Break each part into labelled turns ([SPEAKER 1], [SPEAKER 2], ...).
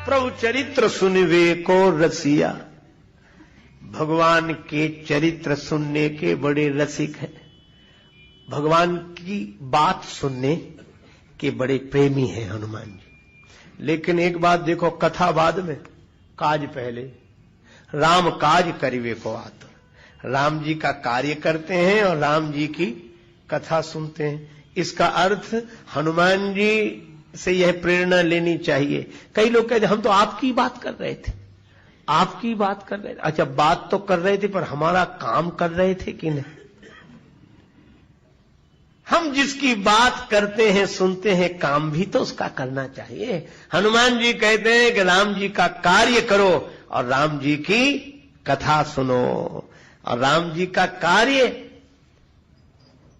[SPEAKER 1] प्रभु चरित्र सुनवे को रसिया, भगवान के चरित्र सुनने के बड़े रसिक हैं, भगवान की बात सुनने के बड़े प्रेमी हैं हनुमान जी। लेकिन एक बात देखो, कथा बाद में, काज पहले। राम काज करिवे को आतुर, राम जी का कार्य करते हैं और राम जी की कथा सुनते हैं। इसका अर्थ हनुमान जी से यह प्रेरणा लेनी चाहिए। कई लोग कहते हम तो आपकी बात कर रहे थे, आपकी बात कर रहे थे। अच्छा, बात तो कर रहे थे पर हमारा काम कर रहे थे कि नहीं? हम जिसकी बात करते हैं, सुनते हैं, काम भी तो उसका करना चाहिए। हनुमान जी कहते हैं कि राम जी का कार्य करो और राम जी की कथा सुनो, और राम जी का कार्य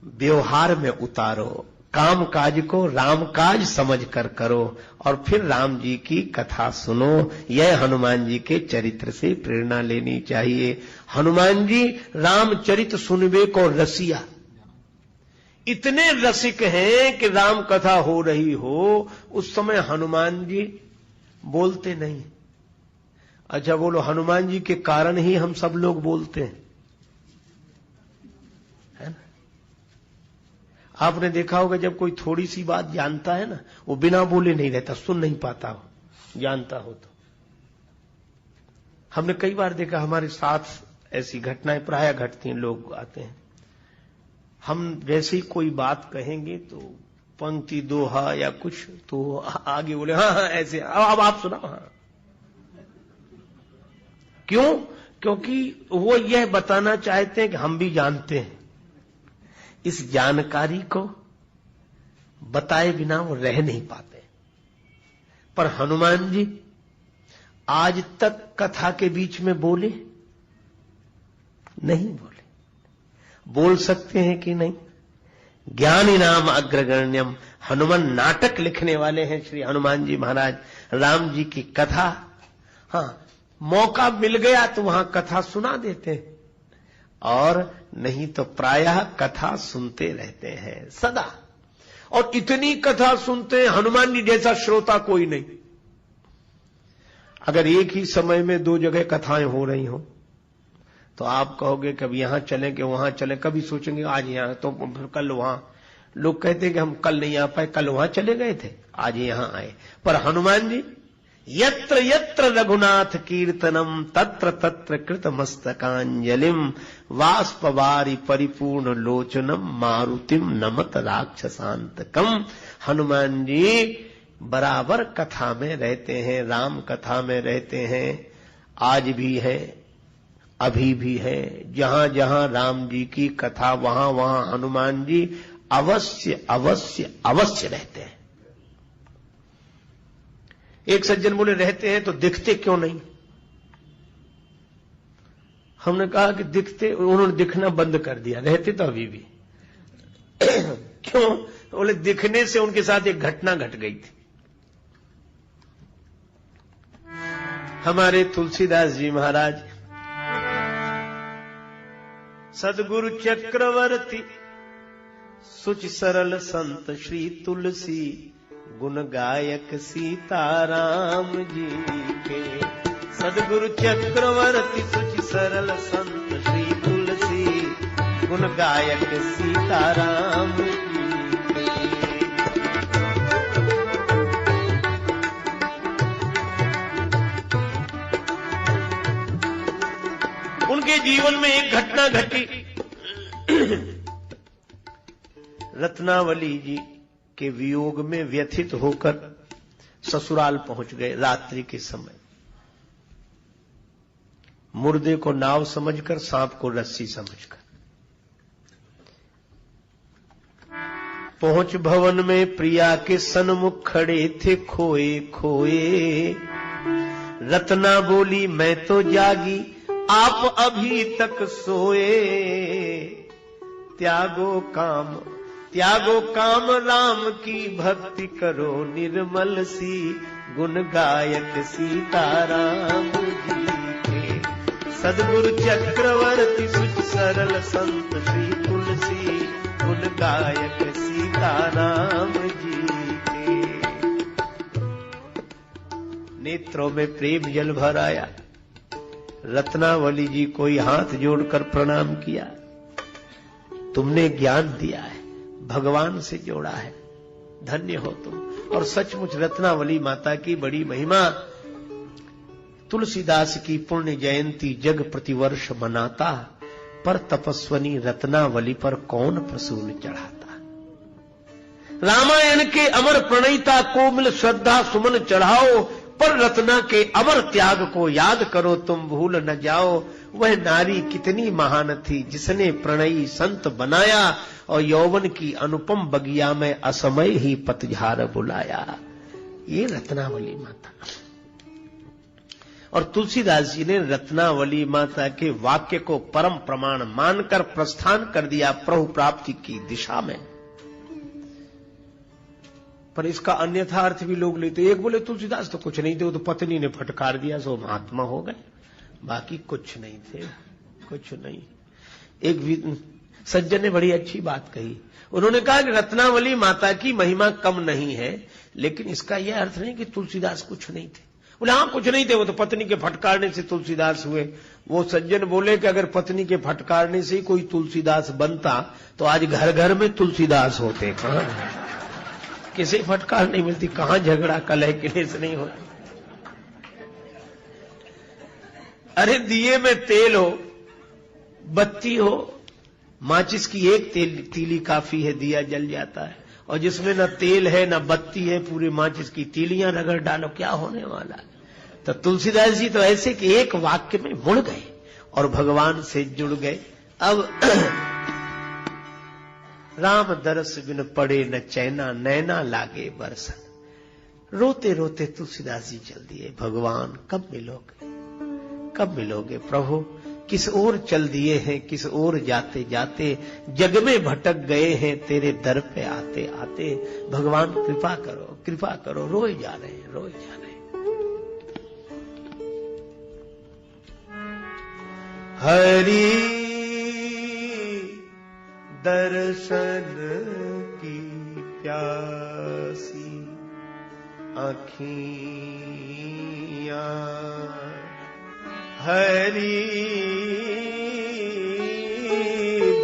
[SPEAKER 1] व्यवहार में उतारो, काम काज को राम काज समझ कर करो और फिर राम जी की कथा सुनो। यह हनुमान जी के चरित्र से प्रेरणा लेनी चाहिए। हनुमान जी रामचरित सुनबे को रसिया, इतने रसिक हैं कि राम कथा हो रही हो उस समय हनुमान जी बोलते नहीं। अच्छा बोलो, हनुमान जी के कारण ही हम सब लोग बोलते हैं, है ना? आपने देखा होगा जब कोई थोड़ी सी बात जानता है ना, वो बिना बोले नहीं रहता, सुन नहीं पाता हो, जानता हो तो। हमने कई बार देखा, हमारे साथ ऐसी घटनाएं प्रायः घटती हैं। लोग आते हैं, हम जैसे ही कोई बात कहेंगे तो पंक्ति दोहा या कुछ तो आगे बोले हाँ हाँ ऐसे, अब आप सुनाओ। हाँ, क्यों? क्योंकि वो यह बताना चाहते हैं कि हम भी जानते हैं। इस जानकारी को बताए बिना वो रह नहीं पाते। पर हनुमान जी आज तक कथा के बीच में बोले नहीं, बोले। बोल सकते हैं कि नहीं? ज्ञानी नाम अग्रगण्यम, हनुमान नाटक लिखने वाले हैं श्री हनुमान जी महाराज। राम जी की कथा, हाँ, मौका मिल गया तो वहां कथा सुना देते हैं, और नहीं तो प्रायः कथा सुनते रहते हैं सदा। और इतनी कथा सुनते हैं, हनुमान जी जैसा श्रोता कोई नहीं। अगर एक ही समय में दो जगह कथाएं हो रही हो तो आप कहोगे कभी यहां चलें कि वहां चलें, कभी सोचेंगे आज यहां तो फिर कल वहां। लोग कहते हैं कि हम कल नहीं आ पाए, कल वहां चले गए थे, आज यहां आए। पर हनुमान जी यत्र यत्र रघुनाथ कीर्तनम तत्र तत्र कृत मस्तकांजलिम वाष्पवारि परिपूर्ण लोचनम मारुतिम नमत राक्षसांतकम। हनुमान जी बराबर कथा में रहते हैं, राम कथा में रहते हैं। आज भी है, अभी भी है। जहां जहां राम जी की कथा, वहां वहां हनुमान जी अवश्य अवश्य अवश्य रहते हैं। एक सज्जन बोले रहते हैं तो दिखते क्यों नहीं? हमने कहा कि दिखते, उन्होंने दिखना बंद कर दिया, रहते तो अभी भी। क्यों? बोले दिखने से उनके साथ एक घटना घट गई थी। हमारे तुलसीदास जी महाराज सदगुरु चक्रवर्ती सुच सरल संत श्री तुलसी गुण गायक सीताराम जी के। सदगुरु चक्रवर्ती सुच सरल संत श्री तुलसी गुण गायक सीताराम जी के। उनके जीवन में एक घटना घटी। रत्नावली जी के वियोग में व्यथित होकर ससुराल पहुंच गए रात्रि के समय। मुर्दे को नाव समझकर, सांप को रस्सी समझकर पहुंच भवन में प्रिया के सन्मुख खड़े थे खोए खोए। रत्ना बोली मैं तो जागी, आप अभी तक सोए। त्यागो काम राम की भक्ति करो निर्मल सी गुण गायक सीताराम जी के। सदगुरु चक्रवर्ती सुच सरल संत श्री तुलसी गुण गायक सीताराम जी के। नेत्रों में प्रेम जल भर आया। रत्नावली जी को हाथ जोड़कर प्रणाम किया। तुमने ज्ञान दिया है, भगवान से जोड़ा है, धन्य हो तुम। और सचमुच रत्नावली माता की बड़ी महिमा। तुलसीदास की पुण्य जयंती जग प्रतिवर्ष मनाता, पर तपस्वनी रत्नावली पर कौन प्रसून चढ़ाता। रामायण के अमर प्रणयिता को मिल श्रद्धा सुमन चढ़ाओ, पर रत्ना के अमर त्याग को याद करो तुम भूल न जाओ। वह नारी कितनी महान थी जिसने प्रणयी संत बनाया, और यौवन की अनुपम बगिया में असमय ही पतझार बुलाया। ये रत्नावली माता। और तुलसीदास जी ने रत्नावली माता के वाक्य को परम प्रमाण मानकर प्रस्थान कर दिया प्रभु प्राप्ति की दिशा में। पर इसका अन्यथा अर्थ भी लोग लेते। एक बोले तुलसीदास तो कुछ नहीं थे, वो तो पत्नी ने फटकार दिया सो महात्मा हो गए, बाकी कुछ नहीं थे, कुछ नहीं। एक सज्जन ने बड़ी अच्छी बात कही। उन्होंने कहा कि रत्नावली माता की महिमा कम नहीं है, लेकिन इसका यह अर्थ नहीं कि तुलसीदास कुछ नहीं थे। बोले हाँ कुछ नहीं थे, वो तो पत्नी के फटकारने से तुलसीदास हुए। वो सज्जन बोले कि अगर पत्नी के फटकारने से ही कोई तुलसीदास बनता तो आज घर घर में तुलसीदास होते। कहां किसी फटकार नहीं मिलती, कहां झगड़ा कलह क्लेश नहीं होता। अरे दिए में तेल हो, बत्ती हो, माचिस की एक तीली काफी है, दिया जल जाता है। और जिसमें न तेल है न बत्ती है, पूरी माचिस की तीलियां रगड़ डालो, क्या होने वाला है। तो तुलसीदास जी तो ऐसे कि एक वाक्य में मुड़ गए और भगवान से जुड़ गए। अब राम दरस बिन पड़े न चैना, नैना लागे बरसन। रोते रोते तुलसीदास जी चल दिए। भगवान कब मिलोगे, कब मिलोगे प्रभु। किस ओर चल दिए हैं, किस ओर जाते जाते, जग में भटक गए हैं तेरे दर पे आते आते। भगवान कृपा करो, कृपा करो। रोए जा रहे हैं, रोए जा रहे हैं। हरि दर्शन की प्यासी आँखियाँ, हरि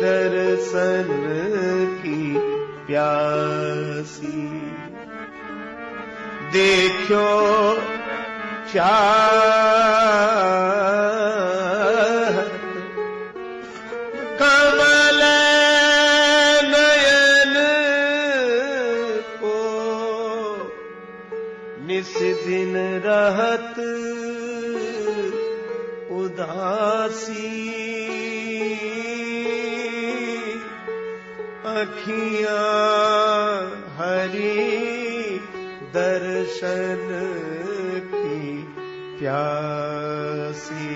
[SPEAKER 1] दर्शन की प्यासी। देखो चाह कमल नयन को, निस दिन रहत उदासी। अखियां हरि दर्शन की प्यासी,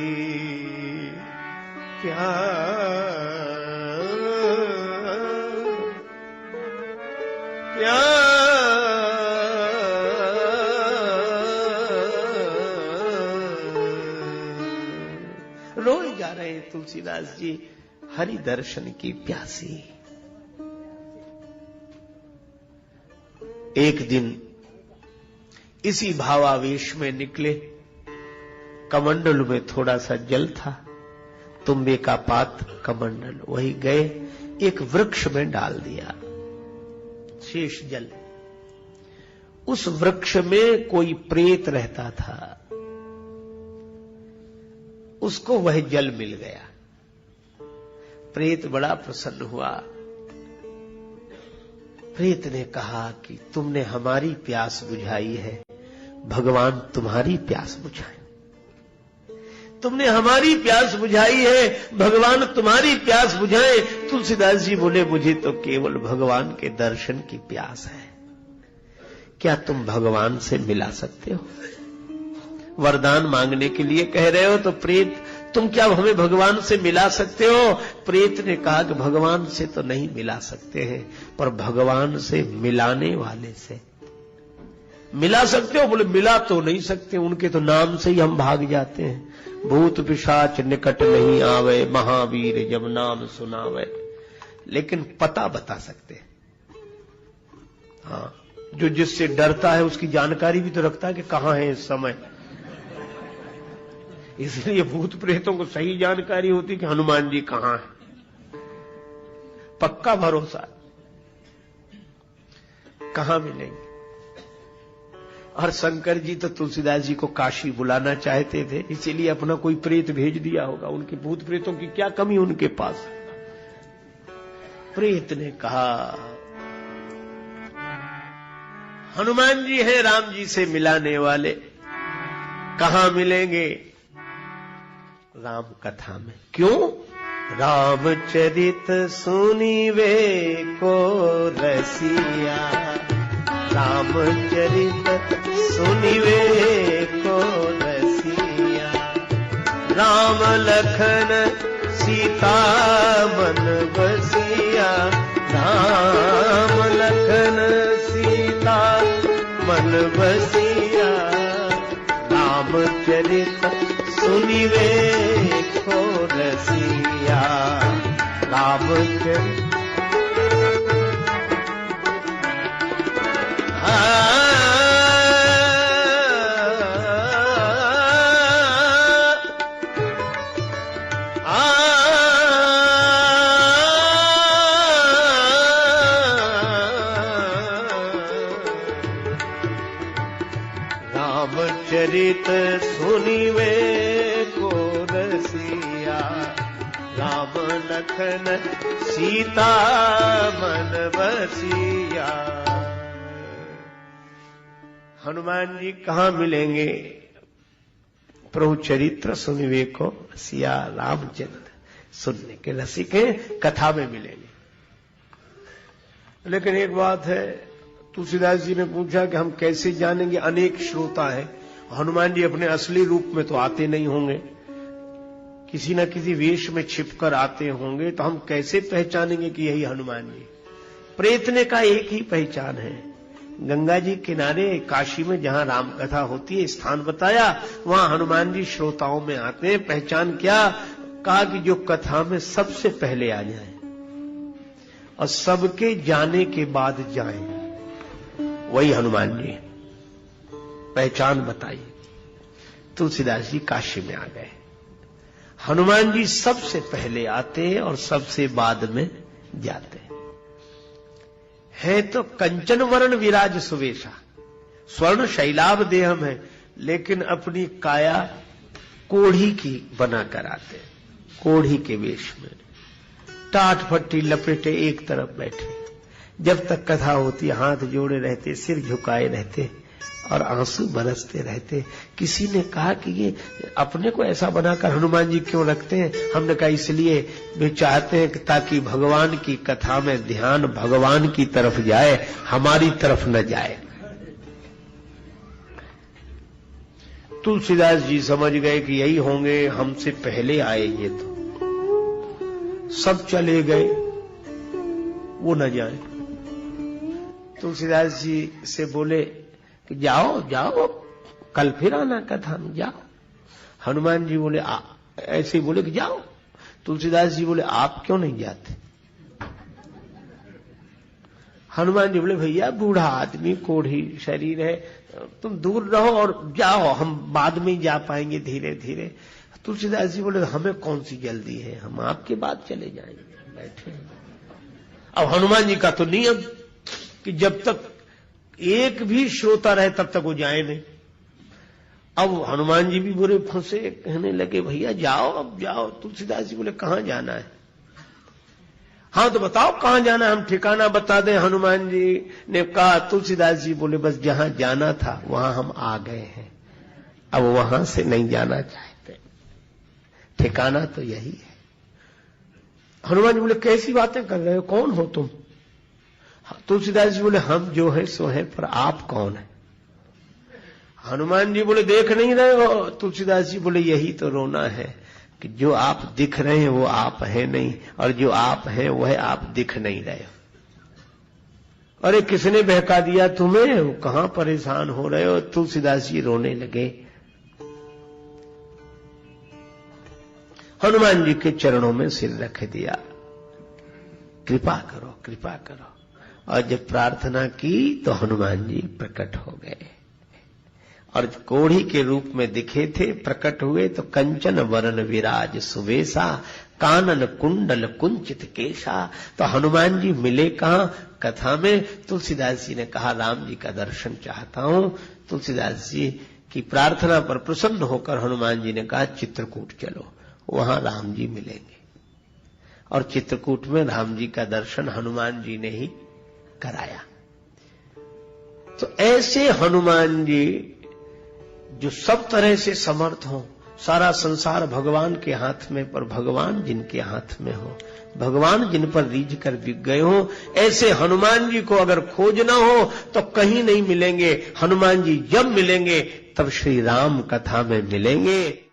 [SPEAKER 1] रोए जा रहे हैं तुलसीदास जी, हरि दर्शन की प्यासी। एक दिन इसी भावावेश में निकले। कमंडल में थोड़ा सा जल था, तुम्बे का पात्र कमंडल, वही गए एक वृक्ष में डाल दिया शेष जल। उस वृक्ष में कोई प्रेत रहता था, उसको वह जल मिल गया। प्रेत बड़ा प्रसन्न हुआ। प्रेत ने कहा कि तुमने हमारी प्यास बुझाई है, भगवान तुम्हारी प्यास बुझाए। तुमने हमारी प्यास बुझाई है, भगवान तुम्हारी प्यास बुझाए। तुलसीदास जी बोले मुझे तो केवल भगवान के दर्शन की प्यास है। क्या तुम भगवान से मिला सकते हो? वरदान मांगने के लिए कह रहे हो तो प्रेत तुम क्या हमें भगवान से मिला सकते हो? प्रेत ने कहा कि भगवान से तो नहीं मिला सकते हैं, पर भगवान से मिलाने वाले से मिला सकते हो। बोले मिला तो नहीं सकते, उनके तो नाम से ही हम भाग जाते हैं। भूत पिशाच निकट नहीं आवे, महावीर जब नाम सुनावे। लेकिन पता बता सकते हैं। हाँ, जो जिससे डरता है उसकी जानकारी भी तो रखता है कि कहां है इस समय। इसलिए भूत प्रेतों को सही जानकारी होती कि हनुमान जी कहां हैं। पक्का भरोसा, कहां मिलेंगे। और शंकर जी तो तुलसीदास जी को काशी बुलाना चाहते थे, इसीलिए अपना कोई प्रेत भेज दिया होगा। उनके भूत प्रेतों की क्या कमी उनके पास। प्रेत ने कहा हनुमान जी हैं राम जी से मिलाने वाले, कहां मिलेंगे? राम कथा में। क्यों? रामचरित सुनिवे को रसिया, रामचरित सुनिवे को रसिया, राम लखन सीता मन बसिया, राम लखन सीता मन बसिया, रामचरित सुनिवे को रसिया, रामचरित रामचरित सुनिवे को रसिया, राम लखन सीता मन बसिया। हनुमान जी कहां मिलेंगे? प्रभु चरित्र सुनिवे को रसिया, रामचरित्र सुनने के रसिक हैं, कथा में मिलेंगे। लेकिन एक बात है, तुलसीदास जी ने पूछा कि हम कैसे जानेंगे? अनेक श्रोता है, हनुमान जी अपने असली रूप में तो आते नहीं होंगे, किसी न किसी वेश में छिपकर आते होंगे, तो हम कैसे पहचानेंगे कि यही हनुमान जी? प्रेतने का एक ही पहचान है, गंगा जी किनारे काशी में जहां राम कथा होती है, स्थान बताया, वहां हनुमान जी श्रोताओं में आते हैं। पहचान क्या? कहा कि जो कथा में सबसे पहले आ जाए और सबके जाने के बाद जाए, वही हनुमान जी। पहचान बताई। तुलसीदास जी काशी में आ गए। हनुमान जी सबसे पहले आते हैं और सबसे बाद में जाते है। तो कंचन वर्ण विराज सुवेशा, स्वर्ण शैलाभ देह में, लेकिन अपनी काया कोढ़ी की बनाकर आते, कोढ़ी के वेश में, टाट फट्टी लपेटे एक तरफ बैठे। जब तक कथा होती हाथ जोड़े रहते, सिर झुकाए रहते और आंसू बरसते रहते। किसी ने कहा कि ये अपने को ऐसा बनाकर हनुमान जी क्यों रखते हैं? हमने कहा इसलिए वे चाहते हैं कि ताकि भगवान की कथा में ध्यान भगवान की तरफ जाए, हमारी तरफ न जाए। तुलसीदास जी समझ गए कि यही होंगे, हमसे पहले आए ये, तो सब चले गए, वो न जाए। तुलसीदास जी से बोले कि जाओ जाओ, कल फिर आना कथा में, जाओ। हनुमान जी बोले ऐसे ही बोले कि जाओ। तुलसीदास जी बोले आप क्यों नहीं जाते? हनुमान जी बोले भैया बूढ़ा आदमी, कोढ़ी शरीर है, तुम दूर रहो और जाओ, हम बाद में ही जा पाएंगे धीरे धीरे। तुलसीदास जी बोले हमें कौन सी जल्दी है, हम आपके बाद चले जाएंगे, बैठे। अब हनुमान जी का तो नियम कि जब तक एक भी श्रोता रहे तब तक वो जाए नहीं। अब हनुमान जी भी बुरे फंसे, कहने लगे भैया जाओ, अब जाओ। तुलसीदास जी बोले कहां जाना है? हाँ तो बताओ कहां जाना है, हम ठिकाना बता दें। हनुमान जी ने कहा, तुलसीदास जी बोले बस जहां जाना था वहां हम आ गए हैं, अब वहां से नहीं जाना चाहते, ठिकाना तो यही है। हनुमान जी बोले कैसी बातें कर रहे हो, कौन हो तुम? तुलसीदास जी बोले हम जो है सो है, पर आप कौन है? हनुमान जी बोले देख नहीं रहे हो? तुलसीदास जी बोले यही तो रोना है कि जो आप दिख रहे हैं वो आप है नहीं, और जो आप हैं वह आप दिख नहीं रहे हो। अरे किसने बहका दिया तुम्हें, कहां परेशान हो रहे हो? तुलसीदास जी रोने लगे। हनुमान जी के चरणों में सिर रख दिया, कृपा करो कृपा करो। और जब प्रार्थना की तो हनुमान जी प्रकट हो गए और कोढ़ी के रूप में दिखे थे, प्रकट हुए तो कंचन वरण विराज सुवेशा, कानन कुंडल कुंचित केशा। तो हनुमान जी मिले कहां? कथा में। तुलसीदास जी ने कहा राम जी का दर्शन चाहता हूं। तुलसीदास जी की प्रार्थना पर प्रसन्न होकर हनुमान जी ने कहा चित्रकूट चलो, वहां राम जी मिलेंगे। और चित्रकूट में राम जी का दर्शन हनुमान जी ने ही कराया। तो ऐसे हनुमान जी जो सब तरह से समर्थ हो, सारा संसार भगवान के हाथ में, पर भगवान जिनके हाथ में हो, भगवान जिन पर रीझ कर बिक गए हो, ऐसे हनुमान जी को अगर खोजना हो तो कहीं नहीं मिलेंगे। हनुमान जी जब मिलेंगे तब श्री राम कथा में मिलेंगे।